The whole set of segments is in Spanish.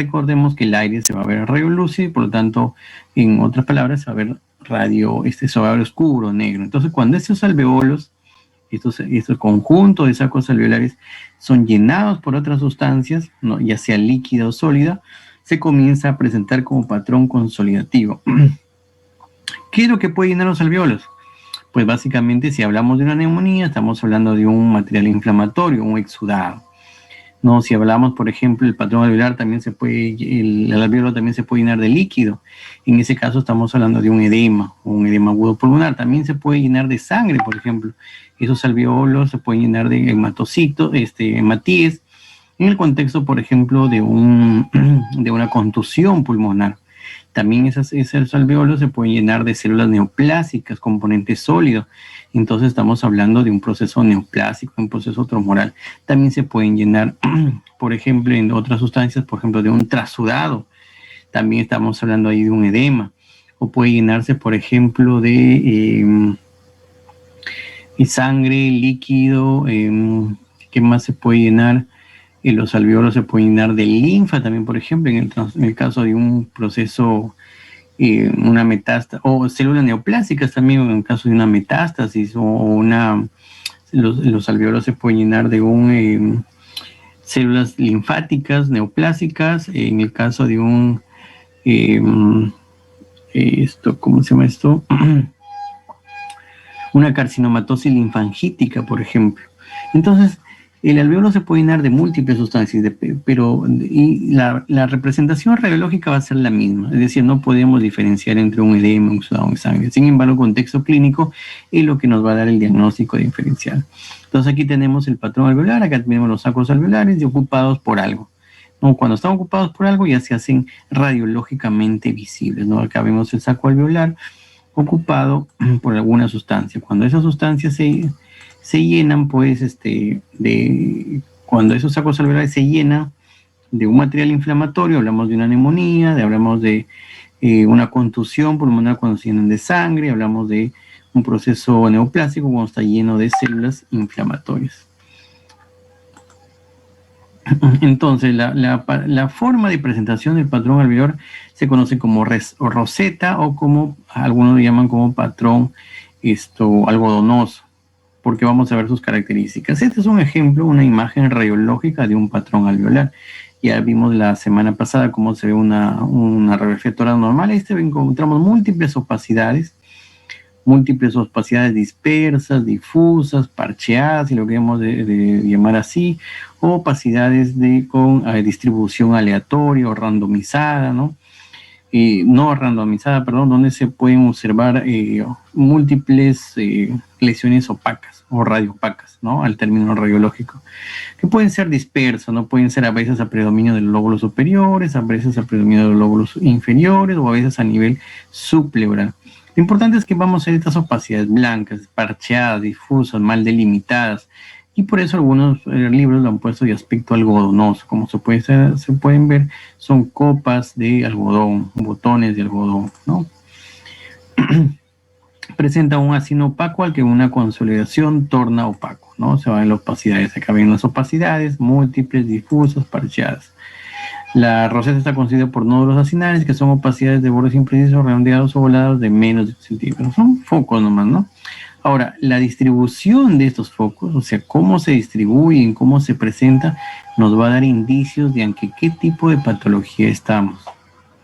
recordemos que el aire se va a ver radio lúcido y por lo tanto, en otras palabras, se va a ver se va a ver oscuro, negro. Entonces, cuando estos alveolos, estos conjuntos de sacos alveolares son llenados por otras sustancias, ¿no? Ya sea líquida o sólida, se comienza a presentar como patrón consolidativo. ¿Qué es lo que puede llenar los alveolos? Pues básicamente, si hablamos de una neumonía, estamos hablando de un material inflamatorio, un exudado. No, si hablamos, por ejemplo, el patrón alveolar también el alveolo también se puede llenar de líquido. En ese caso estamos hablando de un edema agudo pulmonar. También se puede llenar de sangre, por ejemplo. Esos alveolos se pueden llenar de hematocitos, hematíes, en el contexto, por ejemplo, de una contusión pulmonar. También esos alveolos se pueden llenar de células neoplásicas, componentes sólidos. Entonces estamos hablando de un proceso neoplásico, un proceso tromoral. También se pueden llenar, por ejemplo, en otras sustancias, por ejemplo, de un trasudado. También estamos hablando ahí de un edema. O puede llenarse, por ejemplo, de sangre, líquido. ¿Qué más se puede llenar? Los alveolos se pueden llenar de linfa también, por ejemplo, en el caso de un proceso, una metástasis, o células neoplásicas también, en el caso de una metástasis, los alveolos se pueden llenar de células linfáticas, neoplásicas, en el caso de ¿cómo se llama esto? Una carcinomatosis linfangítica, por ejemplo. Entonces, el alveolo se puede llenar de múltiples sustancias, pero la representación radiológica va a ser la misma. Es decir, no podemos diferenciar entre un edema, un exudado de sangre. Sin embargo, el contexto clínico es lo que nos va a dar el diagnóstico diferencial. Entonces, aquí tenemos el patrón alveolar, acá tenemos los sacos alveolares y ocupados por algo. ¿No? Cuando están ocupados por algo, ya se hacen radiológicamente visibles, ¿no? Acá vemos el saco alveolar ocupado por alguna sustancia. Cuando esas sustancias se llenan, pues, cuando esos sacos alveolares se llenan de un material inflamatorio, hablamos de una neumonía, hablamos de una contusión pulmonar cuando se llenan de sangre, hablamos de un proceso neoplásico cuando está lleno de células inflamatorias. Entonces, la forma de presentación del patrón alveolar se conoce como roseta o como algunos lo llaman como patrón algodonoso, porque vamos a ver sus características. Este es un ejemplo, una imagen radiológica de un patrón alveolar. Ya vimos la semana pasada cómo se ve una radiografía toral normal. Encontramos múltiples opacidades dispersas, difusas, parcheadas, si lo queremos de llamar así, o opacidades con distribución aleatoria o randomizada, ¿no? No randomizada, perdón, donde se pueden observar múltiples lesiones opacas o radiopacas, ¿no? Al término radiológico, que pueden ser dispersas, ¿no? Pueden ser a veces a predominio de los lóbulos superiores, a veces a predominio de los lóbulos inferiores o a veces a nivel subpleural. Lo importante es que vamos a ver estas opacidades blancas, parcheadas, difusas, mal delimitadas, y por eso algunos libros lo han puesto de aspecto algodonoso. Como se pueden ver, son copas de algodón, botones de algodón, ¿no? Presenta un ácido opaco al que una consolidación torna opaco, ¿no? Se van las opacidades. Acá ven las opacidades múltiples, difusas, parcheadas. La roseta está constituida por nódulos acinales, que son opacidades de bordes imprecisos, redondeados o ovalados de menos de 1 centímetro. Son focos nomás, ¿no? Ahora, la distribución de estos focos, o sea, cómo se distribuyen, cómo se presenta, nos va a dar indicios de ante qué tipo de patología estamos.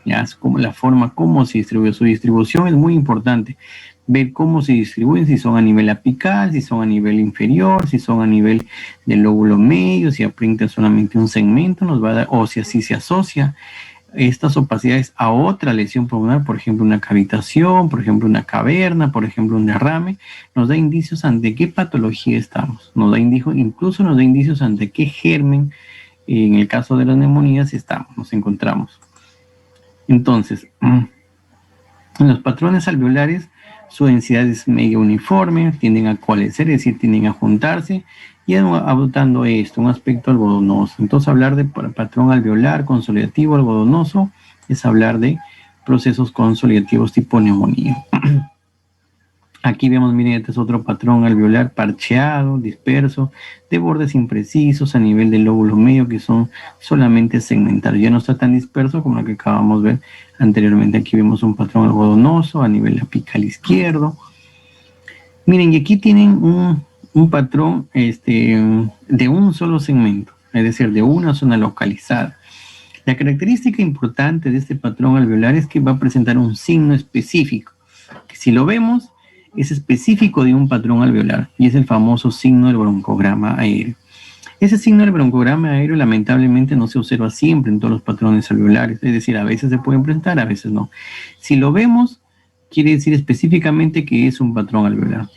Ya, es como la forma, cómo se distribuye. Su distribución es muy importante. Ver cómo se distribuyen, si son a nivel apical, si son a nivel inferior, si son a nivel del lóbulo medio, si aprieten solamente un segmento, nos va a dar, o si así se asocia estas opacidades a otra lesión pulmonar, por ejemplo una cavitación, por ejemplo una caverna, por ejemplo un derrame, nos da indicios ante qué patología estamos, incluso nos da indicios ante qué germen, en el caso de las neumonías, nos encontramos. Entonces, en los patrones alveolares, su densidad es medio uniforme, tienden a coalescer, es decir, tienden a juntarse, y adoptando un aspecto algodonoso. Entonces, hablar de patrón alveolar consolidativo algodonoso es hablar de procesos consolidativos tipo neumonía. Aquí vemos, miren, este es otro patrón alveolar parcheado, disperso, de bordes imprecisos a nivel del lóbulo medio que son solamente segmentarios. Ya no está tan disperso como lo que acabamos de ver anteriormente. Aquí vemos un patrón algodonoso a nivel apical izquierdo. Miren, y aquí tienen un patrón de un solo segmento, es decir, de una zona localizada. La característica importante de este patrón alveolar es que va a presentar un signo específico, que si lo vemos, es específico de un patrón alveolar, y es el famoso signo del broncograma aéreo. Ese signo del broncograma aéreo lamentablemente no se observa siempre en todos los patrones alveolares, es decir, a veces se pueden presentar, a veces no. Si lo vemos, quiere decir específicamente que es un patrón alveolar,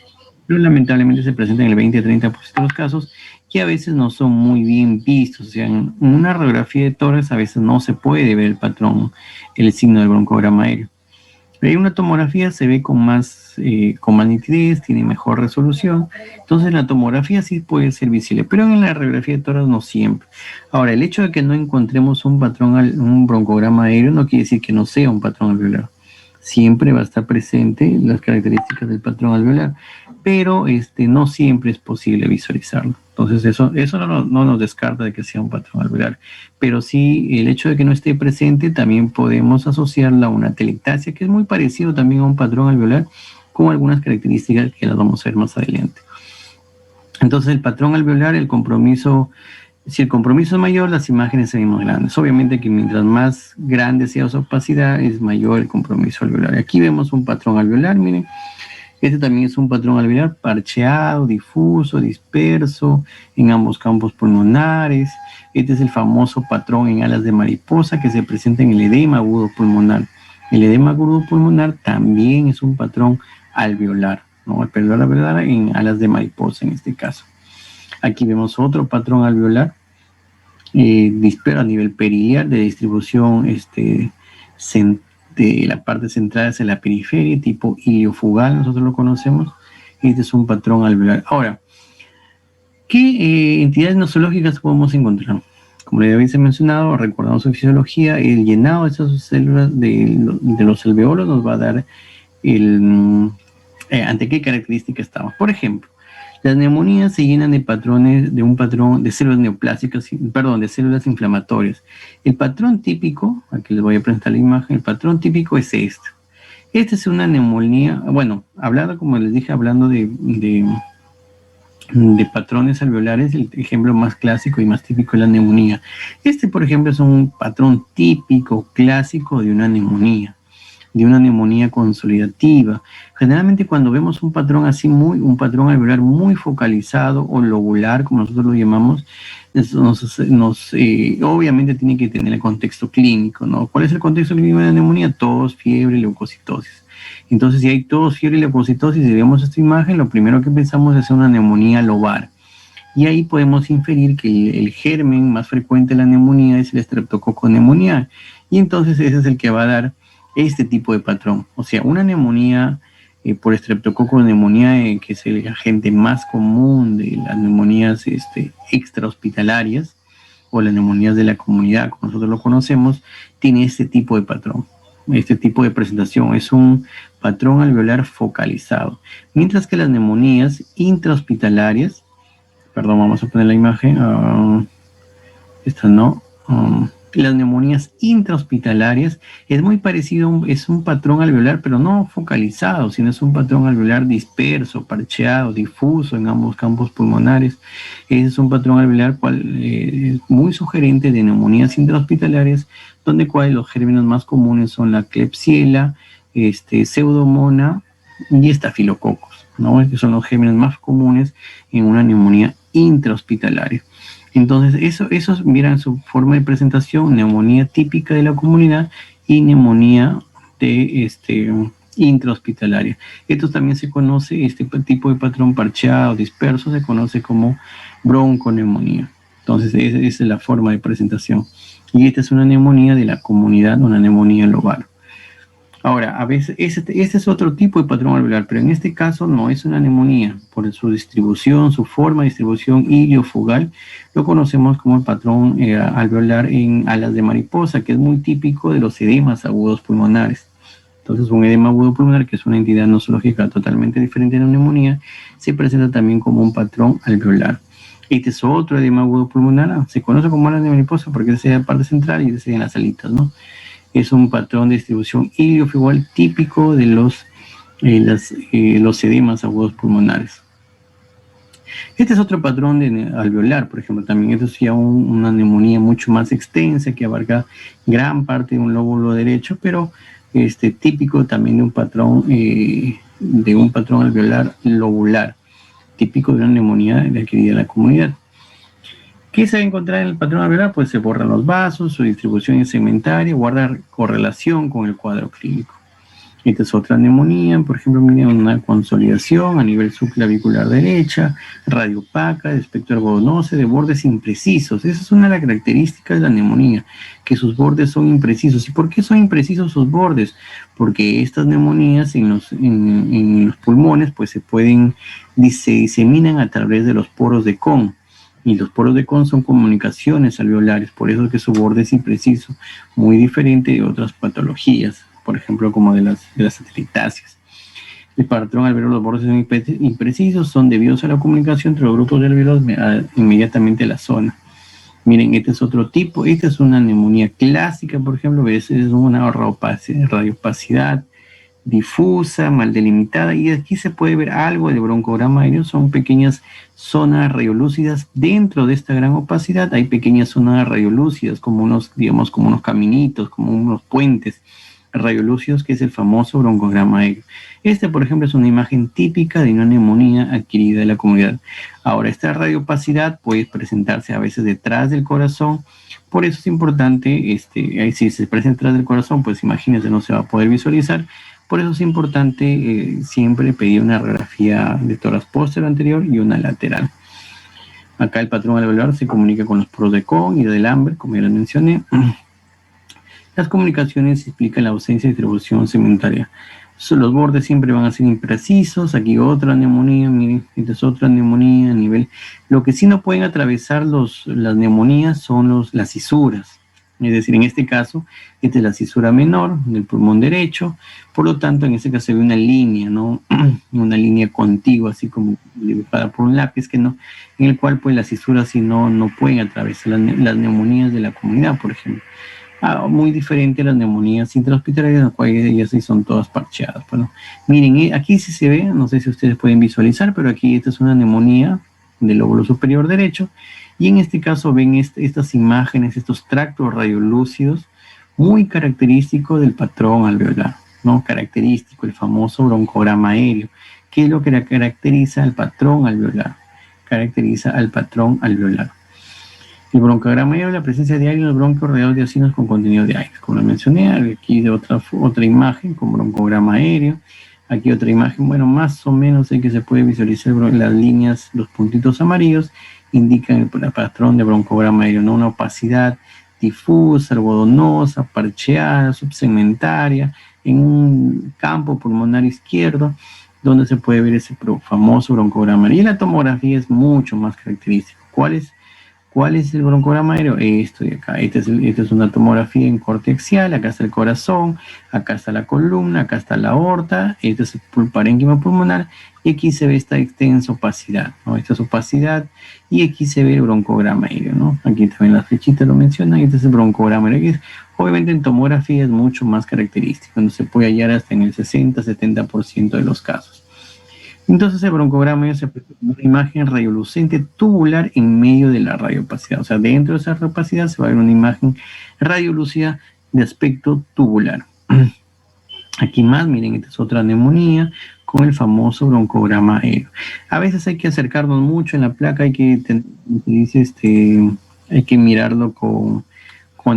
pero lamentablemente se presenta en el 20-30% de los casos y a veces no son muy bien vistos. O sea, en una radiografía de tórax a veces no se puede ver el patrón, el signo del broncograma aéreo. Pero en una tomografía se ve con más nitidez, tiene mejor resolución. Entonces la tomografía sí puede ser visible, pero en la radiografía de tórax no siempre. Ahora, el hecho de que no encontremos un patrón, un broncograma aéreo no quiere decir que no sea un patrón alveolar. Siempre va a estar presente las características del patrón alveolar, pero no siempre es posible visualizarlo. Entonces eso no nos descarta de que sea un patrón alveolar, pero sí el hecho de que no esté presente también podemos asociarla a una telectasia, que es muy parecido también a un patrón alveolar, con algunas características que las vamos a ver más adelante. Entonces el patrón alveolar, el compromiso, si el compromiso es mayor, las imágenes se ven más grandes. Obviamente que mientras más grande sea su opacidad, es mayor el compromiso alveolar. Aquí vemos un patrón alveolar, miren. Este también es un patrón alveolar parcheado, difuso, disperso en ambos campos pulmonares. Este es el famoso patrón en alas de mariposa que se presenta en el edema agudo pulmonar. El edema agudo pulmonar también es un patrón alveolar, ¿no? Alveolar en alas de mariposa en este caso. Aquí vemos otro patrón alveolar dispero a nivel periliar de distribución de la parte central hacia la periferia, tipo iliofugal, nosotros lo conocemos. Este es un patrón alveolar. Ahora, ¿qué entidades nosológicas podemos encontrar? Como le habéis mencionado, recordamos su fisiología, el llenado de esas células de los alveolos nos va a dar ante qué característica estamos. Por ejemplo, las neumonías se llenan de patrones, de un patrón de células neoplásicas, de células inflamatorias. El patrón típico, aquí les voy a presentar la imagen, el patrón típico es este. Esta es una neumonía, bueno, como les dije, hablando de patrones alveolares, el ejemplo más clásico y más típico es la neumonía. Este, por ejemplo, es un patrón típico, clásico de una neumonía consolidativa. Generalmente cuando vemos un patrón así, un patrón alveolar muy focalizado o lobular, como nosotros lo llamamos, obviamente tiene que tener el contexto clínico, ¿no? ¿Cuál es el contexto clínico de la neumonía? Tos, fiebre, leucocitosis. Entonces, si hay tos, fiebre y leucocitosis y vemos esta imagen, lo primero que pensamos es una neumonía lobar. Y ahí podemos inferir que el germen más frecuente de la neumonía es el Streptococcus pneumoniae. Y entonces ese es el que va a dar este tipo de patrón. O sea, una neumonía por Streptococcus pneumoniae, que es el agente más común de las neumonías extrahospitalarias o las neumonías de la comunidad, como nosotros lo conocemos, tiene este tipo de patrón, este tipo de presentación. Es un patrón alveolar focalizado. Mientras que las neumonías intrahospitalarias, perdón, vamos a poner la imagen, esta no, las neumonías intrahospitalarias es muy parecido, es un patrón alveolar, pero no focalizado, sino es un patrón alveolar disperso, parcheado, difuso en ambos campos pulmonares. Ese es un patrón alveolar es muy sugerente de neumonías intrahospitalarias, donde los gérmenes más comunes son la Klebsiella, Pseudomonas y Staphylococcus, ¿no? Estos son los gérmenes más comunes en una neumonía intrahospitalaria. Entonces, esos miran su forma de presentación: neumonía típica de la comunidad y neumonía intrahospitalaria. Esto también se conoce, este tipo de patrón parcheado, disperso, se conoce como bronconeumonía. Entonces, esa es la forma de presentación. Y esta es una neumonía de la comunidad, una neumonía lobar. Ahora, a veces este es otro tipo de patrón alveolar, pero en este caso no es una neumonía. Por su distribución, su forma de distribución iliofugal, lo conocemos como el patrón alveolar en alas de mariposa, que es muy típico de los edemas agudos pulmonares. Entonces, un edema agudo pulmonar, que es una entidad nosológica totalmente diferente de la neumonía, se presenta también como un patrón alveolar. Este es otro edema agudo pulmonar, se conoce como la neumoniposa porque es la parte central y es en las alitas, ¿no? Es un patrón de distribución iliofibular típico de los edemas agudos pulmonares. Este es otro patrón de alveolar, por ejemplo, también esto es ya una neumonía mucho más extensa que abarca gran parte de un lóbulo derecho, pero típico también de un patrón alveolar lobular, típico de una neumonía adquirida en la comunidad. ¿Qué se va a encontrar en el patrón alveolar? Pues se borran los vasos, su distribución es segmentaria, guarda correlación con el cuadro clínico. Esta es otra neumonía, por ejemplo, una consolidación a nivel subclavicular derecha, radiopaca, de espectro algodonoso, de bordes imprecisos. Esa es una de las características de la neumonía, que sus bordes son imprecisos. ¿Y por qué son imprecisos sus bordes? Porque estas neumonías en los pulmones pues se diseminan a través de los poros de Kohn. Y los poros de Kohn son comunicaciones alveolares, por eso es que su borde es impreciso, muy diferente de otras patologías, por ejemplo, como de las satelitáceas. El patrón alveolar, los bordes son imprecisos, son debidos a la comunicación entre los grupos de alveolos inmediatamente a la zona. Miren, este es otro tipo, esta es una neumonía clásica, por ejemplo, es una radiopacidad difusa, mal delimitada, y aquí se puede ver algo de broncograma aéreo, son pequeñas zonas radiolúcidas dentro de esta gran opacidad, hay pequeñas zonas radiolúcidas como unos caminitos, como unos puentes radiolúcidos, que es el famoso broncograma aéreo. Por ejemplo, es una imagen típica de una neumonía adquirida en la comunidad. Ahora, esta radiopacidad puede presentarse a veces detrás del corazón, por eso es importante, si se presenta detrás del corazón, pues imagínense, no se va a poder visualizar. Por eso es importante siempre pedir una radiografía de tórax posterior anterior y una lateral. Acá el patrón alveolar se comunica con los poros de Kohn y de Lambert, como ya les mencioné. Las comunicaciones explican la ausencia de distribución segmentaria. Los bordes siempre van a ser imprecisos. Aquí otra neumonía, miren, esta es otra neumonía a nivel. Lo que sí no pueden atravesar las neumonías son las cisuras. Es decir, en este caso, esta es la cisura menor del pulmón derecho, por lo tanto, en este caso se ve una línea, ¿no? Una línea contigua, así como dibujada por un lápiz, en el cual pues las cisuras sí no pueden atravesar las neumonías de la comunidad, por ejemplo. Muy diferente a las neumonías intrahospitalarias, en las cuales ellas sí son todas parcheadas. Bueno, miren, aquí sí se ve, no sé si ustedes pueden visualizar, pero aquí esta es una neumonía del lóbulo superior derecho, y en este caso ven estas imágenes, estos tractos radiolúcidos, muy característico del patrón alveolar, ¿no? Característico, el famoso broncograma aéreo. ¿Qué es lo que caracteriza al patrón alveolar? Caracteriza al patrón alveolar. El broncograma aéreo es la presencia de aire en los bronquios rodeados de asinos con contenido de aire. Como lo mencioné, aquí de otra imagen con broncograma aéreo. Aquí otra imagen, bueno, más o menos en que se puede visualizar las líneas, los puntitos amarillos, indican el patrón de broncograma aéreo, ¿no? Una opacidad difusa, algodonosa, parcheada, subsegmentaria, en un campo pulmonar izquierdo, donde se puede ver ese famoso broncograma aéreo. Y la tomografía es mucho más característica. ¿Cuál es el broncograma aéreo? Esto de acá. Esta es una tomografía en corte axial. Acá está el corazón, acá está la columna, acá está la aorta. Este es el parénquima pulmonar. Y aquí se ve esta extensa opacidad, ¿no? Esta es opacidad. Y aquí se ve el broncograma aéreo, ¿no? Aquí también las flechitas lo mencionan. Este es el broncograma aéreo. Obviamente en tomografía es mucho más característico, donde se puede hallar hasta en el 60-70% de los casos. Entonces el broncograma es una imagen radiolucente tubular en medio de la radiopacidad. O sea, dentro de esa radiopacidad se va a ver una imagen radiolúcida de aspecto tubular. Aquí más, miren, esta es otra neumonía con el famoso broncograma aéreo. A veces hay que acercarnos mucho en la placa, hay que mirarlo con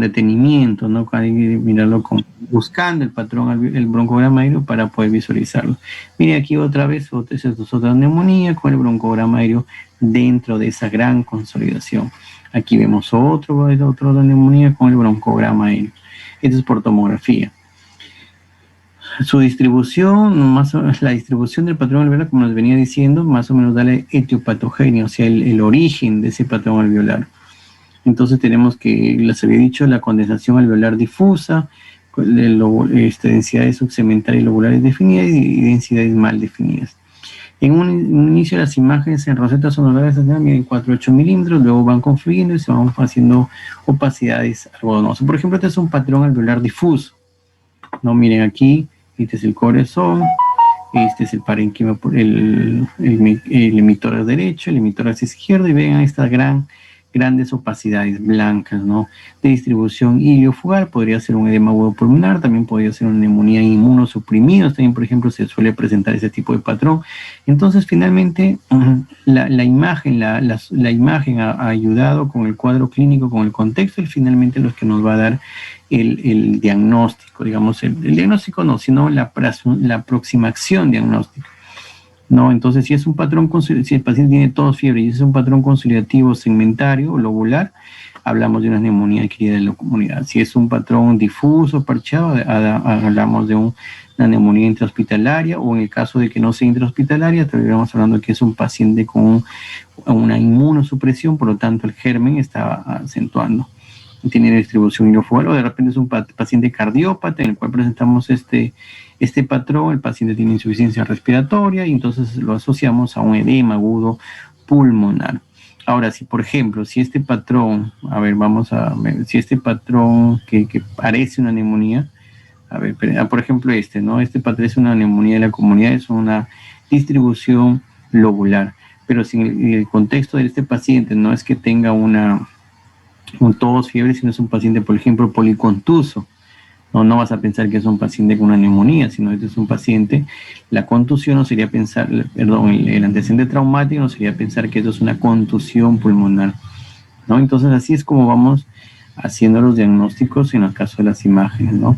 detenimiento, ¿no? Hay que mirarlo buscando el patrón, el broncograma aéreo para poder visualizarlo. Mire aquí otra vez, otra neumonía con el broncograma aéreo dentro de esa gran consolidación. Aquí vemos otra neumonía con el broncograma aéreo. Esto es por tomografía. Su distribución, la distribución del patrón alveolar, como les venía diciendo, más o menos da la etiopatogenia, o sea, el origen de ese patrón alveolar. Entonces tenemos que, les había dicho, la condensación alveolar difusa, densidades subsegmentales y lobulares definidas y densidades mal definidas. En un inicio las imágenes en rosetas sonolares miden 4-8 milímetros, luego van confluyendo y se van haciendo opacidades algodonosas. Por ejemplo, este es un patrón alveolar difuso. No, miren aquí, este es el corazón, este es el parénquima, el emitor derecho, el emitor hacia izquierdo, y vean estas grandes opacidades blancas, ¿no? De distribución iliofugal, podría ser un edema agudo pulmonar, también podría ser una neumonía inmunosuprimidos, también, por ejemplo, se suele presentar ese tipo de patrón. Entonces, finalmente, la imagen ha ayudado con el cuadro clínico, con el contexto, y finalmente lo que nos va a dar el diagnóstico, digamos, el diagnóstico no, sino la aproximación diagnóstica. ¿No? Entonces, si es un patrón, si el paciente tiene tos, fiebre y es un patrón consolidativo segmentario o lobular, hablamos de una neumonía adquirida en la comunidad. Si es un patrón difuso, parcheado, hablamos de una neumonía intrahospitalaria, o en el caso de que no sea intrahospitalaria, estaríamos hablando de que es un paciente con una inmunosupresión, por lo tanto el germen está acentuando. Tiene distribución iliofugal, o de repente es un paciente cardiópata en el cual presentamos este patrón, el paciente tiene insuficiencia respiratoria y entonces lo asociamos a un edema agudo pulmonar. Ahora, si por ejemplo, si este patrón, a ver, vamos a ver, si este patrón que parece una neumonía, a ver, por ejemplo ¿no? Este patrón es una neumonía de la comunidad, es una distribución lobular, pero si en el contexto de este paciente no es que tenga un tos, fiebre, sino es un paciente, por ejemplo, policontuso. No vas a pensar que es un paciente con una neumonía, sino que es un paciente, la contusión no sería pensar, perdón, el antecedente traumático no sería pensar que esto es una contusión pulmonar, ¿no? Entonces así es como vamos haciendo los diagnósticos en el caso de las imágenes, ¿no?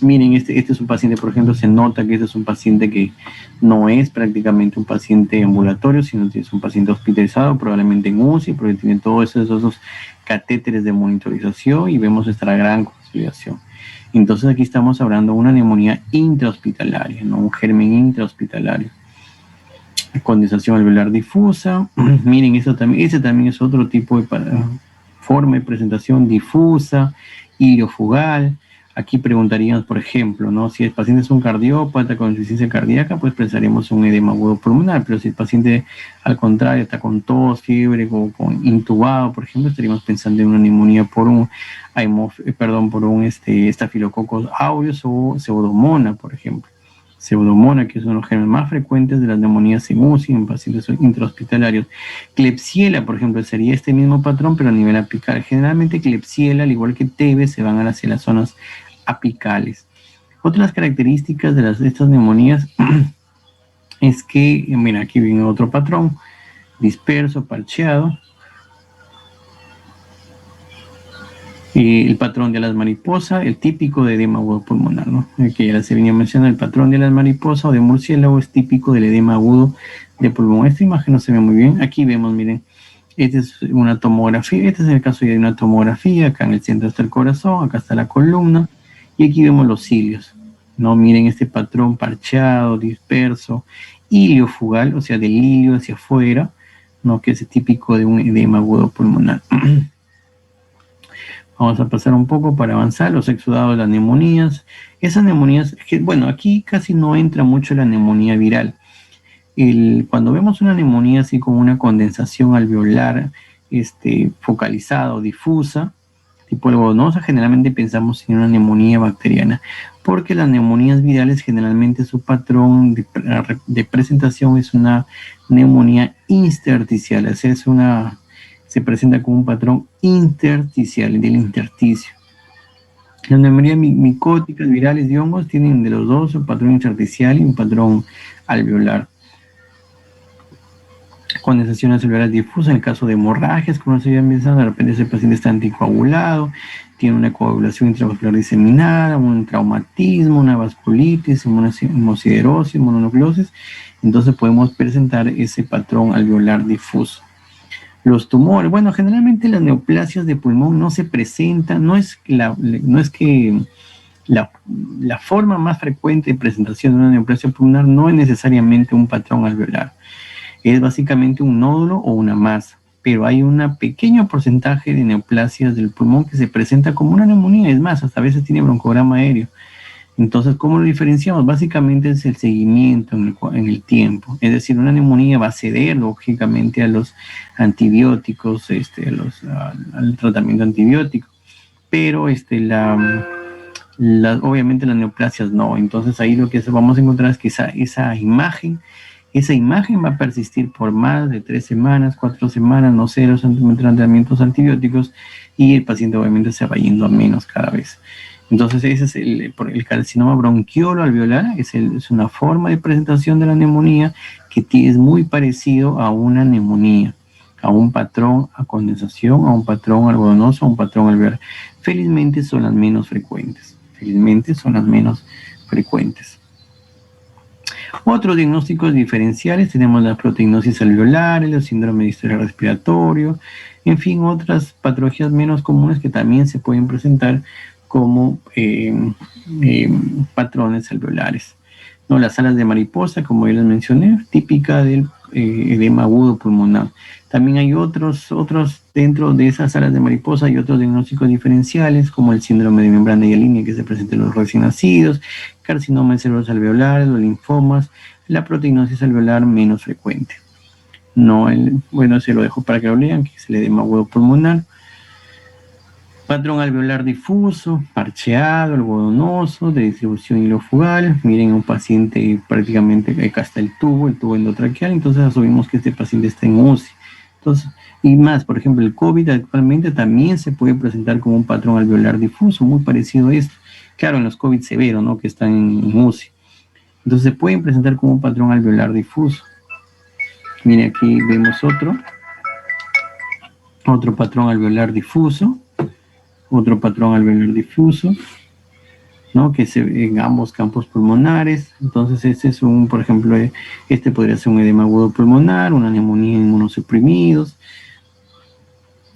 Miren, este es un paciente, por ejemplo, se nota que este es un paciente que no es prácticamente un paciente ambulatorio, sino que es un paciente hospitalizado, probablemente en UCI, porque tiene todos esos catéteres de monitorización y vemos esta gran consolidación. Entonces aquí estamos hablando de una neumonía intrahospitalaria, ¿no? Un germen intrahospitalario. Condensación alveolar difusa. Miren, este también es otro tipo de forma de presentación difusa, iliofugal. Aquí preguntaríamos, por ejemplo, ¿no? Si el paciente es un cardiópata con insuficiencia cardíaca, pues pensaremos en un edema agudo pulmonar, pero si el paciente, al contrario, está con tos, fiebre, con intubado, por ejemplo, estaríamos pensando en una neumonía por un Staphylococcus aureus o Pseudomonas, por ejemplo. Pseudomonas, que son los gérmenes más frecuentes de las neumonías en UCI en pacientes intrahospitalarios. Klebsiella, por ejemplo, sería este mismo patrón, pero a nivel apical. Generalmente Klebsiella, al igual que TB, se van hacia las zonas apicales. Otras características de estas neumonías es que, mira, aquí viene otro patrón, disperso, parcheado. El patrón de las mariposas, el típico de edema agudo pulmonar, ¿no? Que ya se venía mencionando, el patrón de las mariposas o de murciélago es típico del edema agudo de pulmón. Esta imagen no se ve muy bien. Aquí vemos, miren, esta es una tomografía, este es el caso de una tomografía, acá en el centro está el corazón, acá está la columna, y aquí vemos los cilios, ¿no? Miren este patrón parcheado, disperso, iliofugal, o sea, del ilio hacia afuera, ¿no? Que es típico de un edema agudo pulmonar. Vamos a pasar un poco para avanzar, los exudados de las neumonías. Esas neumonías, bueno, aquí casi no entra mucho la neumonía viral. Cuando vemos una neumonía así como una condensación alveolar focalizada o difusa, tipo algodonosa, generalmente pensamos en una neumonía bacteriana, porque las neumonías virales generalmente su patrón de presentación es una neumonía intersticial, o sea, se presenta como un patrón intersticial, del intersticio. Las neumonías micóticas, virales de hongos tienen de los dos un patrón intersticial y un patrón alveolar. Condensaciones alveolares difusas, en el caso de hemorragias, como se había mencionado, de repente ese paciente está anticoagulado, tiene una coagulación intravascular diseminada, un traumatismo, una vasculitis, una hemosiderosis, mononucleosis, entonces podemos presentar ese patrón alveolar difuso. Los tumores, bueno, generalmente las neoplasias de pulmón no se presentan, no es que la forma más frecuente de presentación de una neoplasia pulmonar no es necesariamente un patrón alveolar, es básicamente un nódulo o una masa. pero hay un pequeño porcentaje de neoplasias del pulmón que se presenta como una neumonía, es más, hasta a veces tiene broncograma aéreo. Entonces, ¿cómo lo diferenciamos? Básicamente es el seguimiento en el tiempo. Es decir, una neumonía va a ceder lógicamente a los antibióticos, al tratamiento antibiótico, pero obviamente las neoplasias no. Entonces ahí lo que vamos a encontrar es que esa imagen va a persistir por más de 3 semanas, 4 semanas, no sé, los tratamientos antibióticos, y el paciente obviamente se va yendo a menos cada vez. Entonces ese es el carcinoma bronquiolo alveolar, es una forma de presentación de la neumonía que es muy parecido a una neumonía, a un patrón a condensación, a un patrón algodonoso, a un patrón alveolar. Felizmente son las menos frecuentes. Otros diagnósticos diferenciales tenemos la proteinosis alveolar, el síndrome de distrés respiratorio, en fin, otras patologías menos comunes que también se pueden presentar como patrones alveolares. ¿No? Las alas de mariposa, como ya les mencioné, típica del edema agudo pulmonar. También hay otros dentro de esas alas de mariposa, hay otros diagnósticos diferenciales, como el síndrome de membrana hialínea que se presenta en los recién nacidos, carcinoma de células alveolares, los linfomas, la proteinosis alveolar menos frecuente. No, bueno, se lo dejo para que lo lean, que es el edema agudo pulmonar. Patrón alveolar difuso, parcheado, algodonoso, de distribución hilofugal. Miren, un paciente prácticamente acá está el tubo endotraqueal, entonces asumimos que este paciente está en UCI. Entonces, y más, por ejemplo, el COVID actualmente también se puede presentar como un patrón alveolar difuso, muy parecido a esto. Claro, en los COVID severos, ¿no? Que están en UCI. Entonces se pueden presentar como un patrón alveolar difuso. Miren, aquí vemos otro patrón alveolar difuso. ¿No? Que se ve en ambos campos pulmonares. Entonces este es por ejemplo, este podría ser un edema agudo pulmonar, una neumonía en inmunosuprimidos.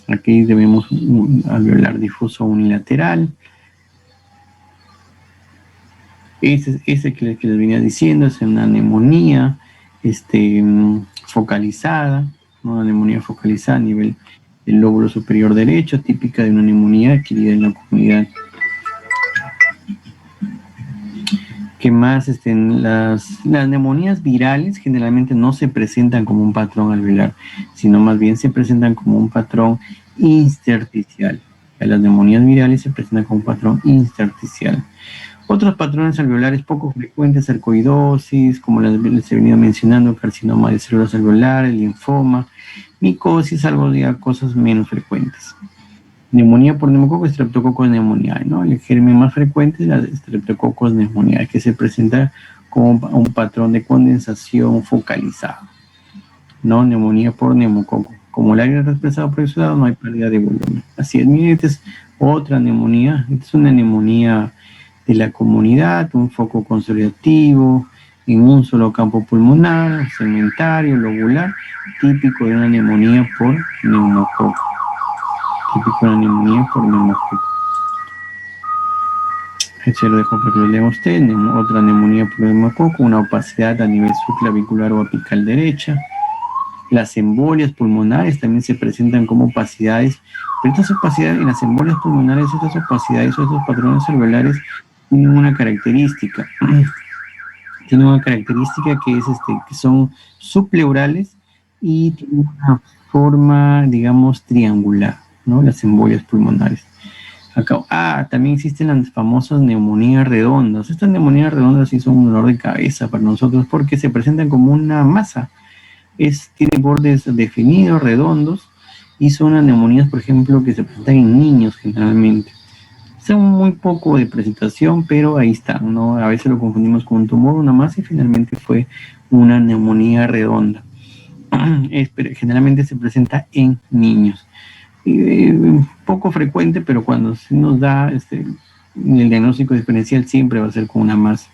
Aquí vemos un alveolar difuso unilateral. Ese que les venía diciendo es una neumonía focalizada, ¿no? Una neumonía focalizada a nivel del lóbulo superior derecho, típica de una neumonía adquirida en la comunidad. ¿Qué más? Las neumonías virales generalmente no se presentan como un patrón alveolar, sino más bien se presentan como un patrón intersticial. Las neumonías virales se presentan como un patrón intersticial. Otros patrones alveolares poco frecuentes, sarcoidosis, como les he venido mencionando, carcinoma de células alveolares, linfoma, micosis, algo de cosas menos frecuentes. Neumonía por neumococo, Streptococcus pneumoniae, ¿no? El germen más frecuente es la de Streptococcus pneumoniae, que se presenta como un patrón de condensación focalizado, ¿no? Neumonía por neumococo. Como el aire expresado por exudado, no hay pérdida de volumen. Así es, miren, esta es otra neumonía. Esta es una neumonía de la comunidad, un foco consolidativo en un solo campo pulmonar, segmentario, lobular, típico de una neumonía por neumococo. Se lo dejo para que lo lea usted. Otra neumonía por neumococo, una opacidad a nivel subclavicular o apical derecha. Las embolias pulmonares también se presentan como opacidades, pero estas opacidades en las embolias pulmonares, estas opacidades o estos patrones alveolares tienen una característica. Que es que son subpleurales y tienen una forma, digamos, triangular, ¿no? Las embolias pulmonares. Acá, también existen las famosas neumonías redondas. Estas neumonías redondas sí son un dolor de cabeza para nosotros porque se presentan como una masa. Tiene bordes definidos, redondos, y son las neumonías, por ejemplo, que se presentan en niños generalmente. Son muy poco de presentación, pero ahí están, ¿no? A veces lo confundimos con un tumor, una masa, y finalmente fue una neumonía redonda. Generalmente se presenta en niños. Poco frecuente, pero cuando se nos da el diagnóstico diferencial siempre va a ser con una masa.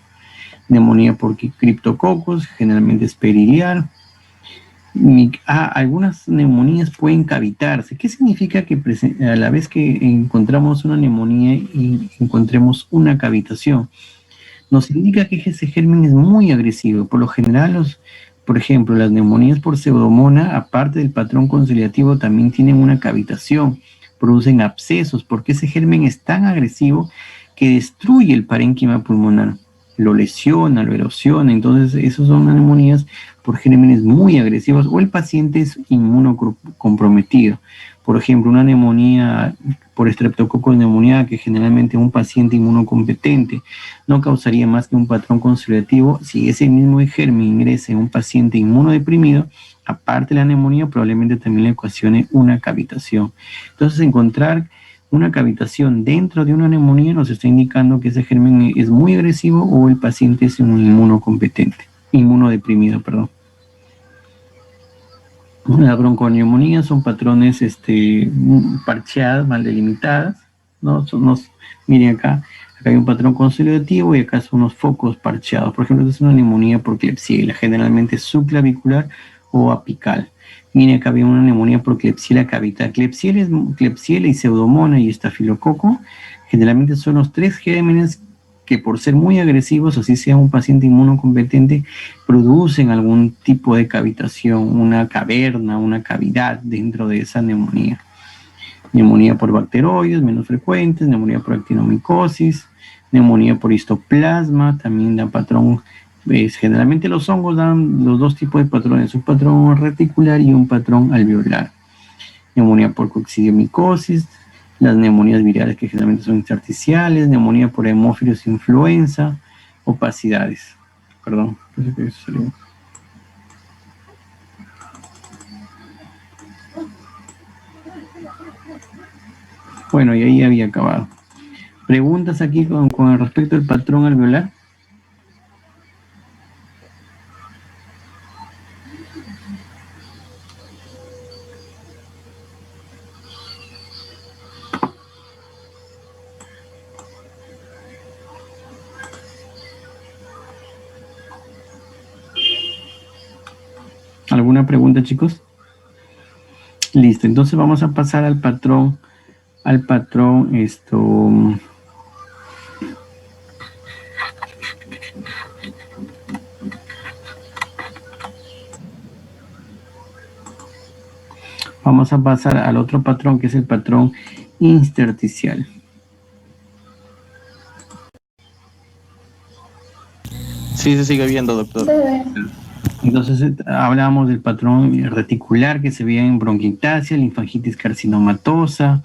Neumonía por criptococos, generalmente es periliar. Algunas neumonías pueden cavitarse. ¿Qué significa que a la vez que encontramos una neumonía y encontremos una cavitación? Nos indica que ese germen es muy agresivo. Por lo general, Por ejemplo, las neumonías por pseudomonas, aparte del patrón conciliativo, también tienen una cavitación, producen abscesos, porque ese germen es tan agresivo que destruye el parénquima pulmonar, lo lesiona, lo erosiona. Entonces, esas son neumonías por gérmenes muy agresivos, o el paciente es inmunocomprometido. Por ejemplo, una neumonía por estreptococcus neumonía, que generalmente un paciente inmunocompetente no causaría más que un patrón consolidativo. Si ese mismo germen ingresa en un paciente inmunodeprimido, aparte de la neumonía, probablemente también le ocasione una cavitación. Entonces, encontrar una cavitación dentro de una neumonía nos está indicando que ese germen es muy agresivo o el paciente es un inmunodeprimido, perdón. Las bronconeumonías son patrones parcheadas, mal delimitadas, ¿no? Miren acá hay un patrón consolidativo y acá son unos focos parcheados. Por ejemplo, esta es una neumonía por Klebsiella, generalmente subclavicular o apical. Miren, acá había una neumonía por Klebsiella cavital. Klebsiella y Pseudomonas y estafilococo generalmente son los tres gérmenes que, por ser muy agresivos, así sea un paciente inmunocompetente, producen algún tipo de cavitación, una caverna, una cavidad dentro de esa neumonía. Neumonía por bacteroides, menos frecuentes, neumonía por actinomicosis, neumonía por histoplasma, también da patrón. Generalmente los hongos dan los dos tipos de patrones, un patrón reticular y un patrón alveolar. Neumonía por coccidiomicosis, las neumonías virales que generalmente son intersticiales, neumonía por hemófilos influenza, opacidades. Perdón, parece que eso salió. Bueno, y ahí había acabado. ¿Preguntas aquí con respecto al patrón alveolar? ¿Alguna pregunta, chicos? Listo, entonces vamos a pasar al patrón, vamos a pasar al otro patrón, que es el patrón intersticial. Sí, se sigue viendo, doctor. Entonces hablábamos del patrón reticular que se veía en bronquiectasia, linfangitis carcinomatosa,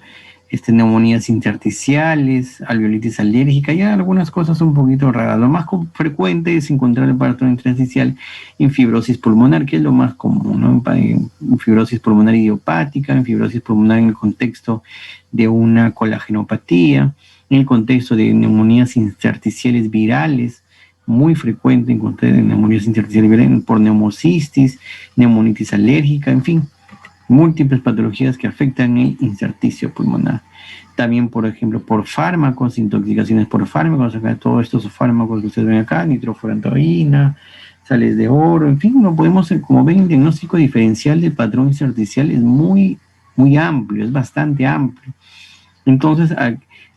neumonías intersticiales, alveolitis alérgica, y algunas cosas un poquito raras. Lo más frecuente es encontrar el patrón intersticial en fibrosis pulmonar, que es lo más común, ¿no? En fibrosis pulmonar idiopática, en fibrosis pulmonar en el contexto de una colagenopatía, en el contexto de neumonías intersticiales virales, muy frecuente encontrar en neumonías intersticiales virales por neumocistis, neumonitis alérgica, en fin, múltiples patologías que afectan el intersticio pulmonar. También, por ejemplo, por fármacos, intoxicaciones por fármacos, acá todos estos fármacos que ustedes ven acá, nitrofurantoína, sales de oro, en fin, no podemos, como ven, el diagnóstico diferencial del patrón intersticial es muy, muy amplio, es bastante amplio. Entonces,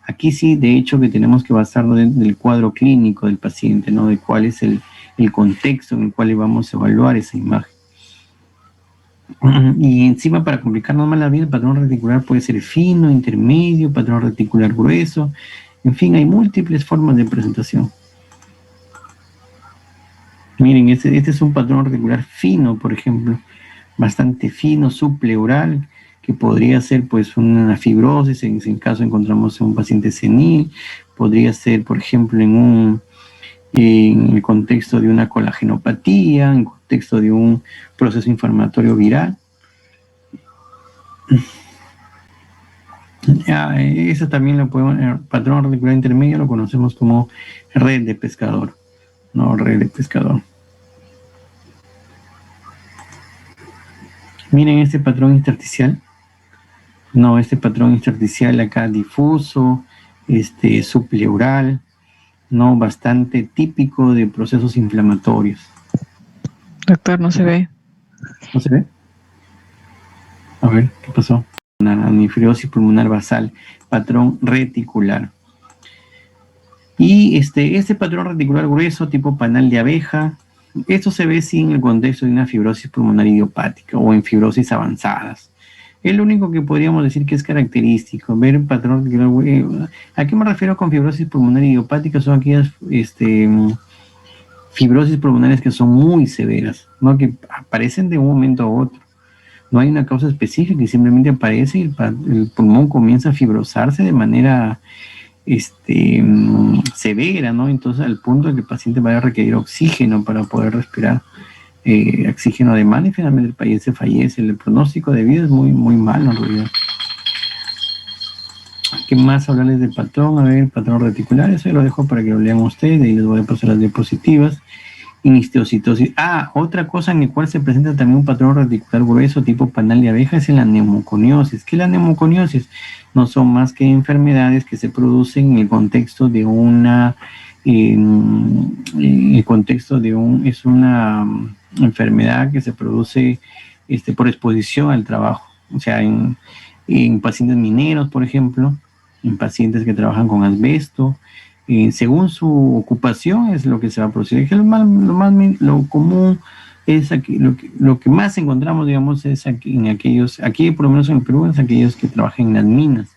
aquí sí, de hecho, que tenemos que basarnos del cuadro clínico del paciente, ¿no? De cuál es el contexto en el cual vamos a evaluar esa imagen. Y encima, para complicarnos más la vida, el patrón reticular puede ser fino, intermedio, patrón reticular grueso. En fin, hay múltiples formas de presentación. Miren, este es un patrón reticular fino, por ejemplo, bastante fino, subpleural, que podría ser pues una fibrosis, en ese caso encontramos en un paciente senil, podría ser, por ejemplo, en el contexto de una colagenopatía, en el contexto de un proceso inflamatorio viral. Eso también lo podemos, el patrón reticular intermedio lo conocemos como red de pescador, ¿no? Red de pescador. Miren este patrón intersticial. No, este patrón intersticial acá difuso, subpleural, no, bastante típico de procesos inflamatorios. Doctor, no se ve. ¿No se ve? A ver, ¿qué pasó? Una anifibrosis pulmonar basal, patrón reticular. Y este patrón reticular grueso, tipo panal de abeja, Esto se ve sí en el contexto de una fibrosis pulmonar idiopática o en fibrosis avanzadas. Es lo único que podríamos decir que es característico, ver el patrón. ¿A qué me refiero con fibrosis pulmonar idiopática? Son aquellas fibrosis pulmonares que son muy severas, ¿no? Que aparecen de un momento a otro. No hay una causa específica y simplemente aparece y el pulmón comienza a fibrosarse de manera severa, ¿no? Entonces, al punto de que el paciente va a requerir oxígeno para poder respirar, oxígeno de demanda, y finalmente el paciente fallece. El pronóstico de vida es muy, muy malo en realidad. ¿Qué más hablarles del patrón? A ver, patrón reticular, eso lo dejo para que lo lean ustedes, y les voy a pasar las diapositivas. Histocitosis. Otra cosa en la cual se presenta también un patrón reticular grueso tipo panal de abeja es en la neumoconiosis. ¿Qué es la neumoconiosis? No son más que enfermedades que se producen en el contexto de una es una enfermedad que se produce por exposición al trabajo, o sea, en pacientes mineros, por ejemplo, en pacientes que trabajan con asbesto. Según su ocupación es lo que se va a producir. Lo común es aquí, lo que más encontramos, digamos, es aquí por lo menos en el Perú, es aquellos que trabajan en las minas.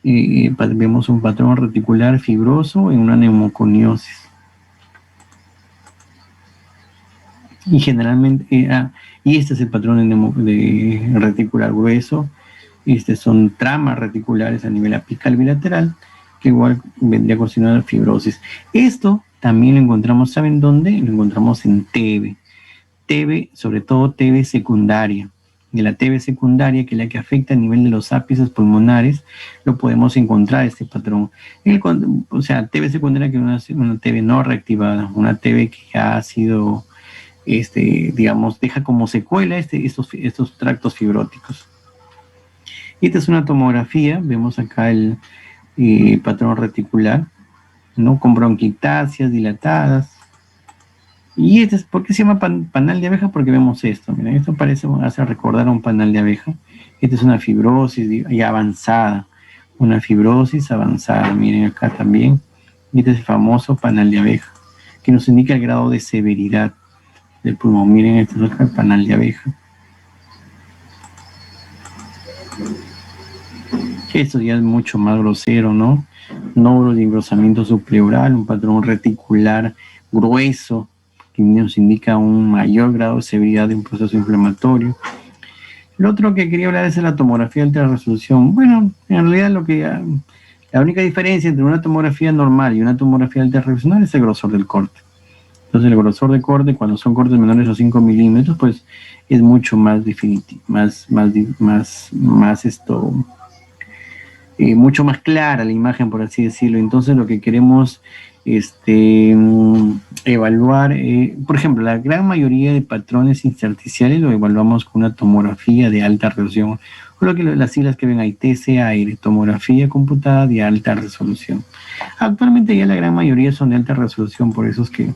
Vemos un patrón reticular fibroso en una neumoconiosis. Y generalmente, y este es el patrón de reticular grueso. Son tramas reticulares a nivel apical bilateral, que igual vendría a fibrosis. Esto también lo encontramos, ¿saben dónde? Lo encontramos en TB. TB, sobre todo TB secundaria. De la TB secundaria, que es la que afecta a nivel de los ápices pulmonares, lo podemos encontrar este patrón. O sea, TB secundaria, que es una TB no reactivada, una TB que ya ha sido, digamos, deja como secuela estos tractos fibróticos. Y esta es una tomografía, vemos acá el patrón reticular, ¿no? Con bronquitasias dilatadas. Y ¿por qué se llama panal de abeja? Porque vemos esto, miren, esto hace recordar a un panal de abeja. Esta es una fibrosis ya avanzada, miren acá también. Y este es el famoso panal de abeja, que nos indica el grado de severidad del pulmón. Miren, esto es el panal de abeja. Esto ya es mucho más grosero, ¿no? Nódulos de engrosamiento subpleural, un patrón reticular grueso, que nos indica un mayor grado de severidad de un proceso inflamatorio. Lo otro que quería hablar es de la tomografía de alta resolución. Bueno, en realidad la única diferencia entre una tomografía normal y una tomografía de alta resolución es el grosor del corte. Entonces el grosor de corte, cuando son cortes menores a 5 milímetros, pues es mucho más definitivo, mucho más clara la imagen, por así decirlo. Entonces lo que queremos evaluar, por ejemplo, la gran mayoría de patrones intersticiales lo evaluamos con una tomografía de alta resolución, o las siglas que ven ahí, TCAR, tomografía computada de alta resolución. Actualmente ya la gran mayoría son de alta resolución, por eso es que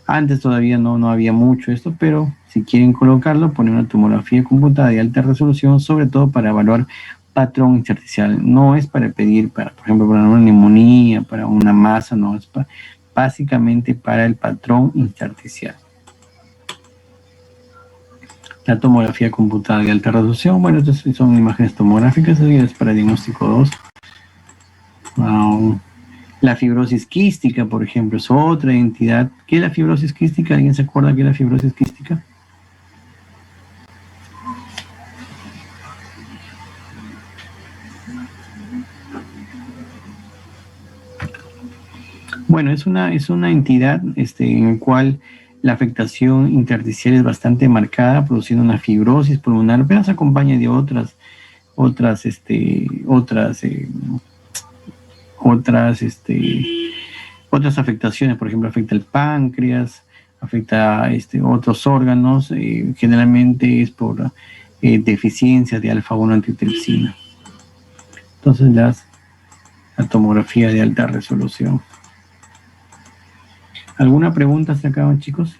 antes todavía no había mucho esto, pero si quieren colocarlo, ponen una tomografía computada de alta resolución, sobre todo para evaluar patrón intersticial. No es para pedir, por ejemplo, para una neumonía, para una masa, no, es básicamente para el patrón intersticial. La tomografía computada de alta resolución, bueno, estas son imágenes tomográficas, es para diagnóstico 2. La fibrosis quística, por ejemplo, es otra entidad. ¿Qué es la fibrosis quística? ¿Alguien se acuerda qué es la fibrosis quística? Bueno, es una entidad en la cual la afectación intersticial es bastante marcada, produciendo una fibrosis pulmonar, pero se acompaña de otras afectaciones. Por ejemplo, afecta el páncreas, afecta otros órganos, generalmente es por deficiencia de alfa-1 antitripsina. Entonces la tomografía de alta resolución. ¿Alguna pregunta hasta acá, chicos?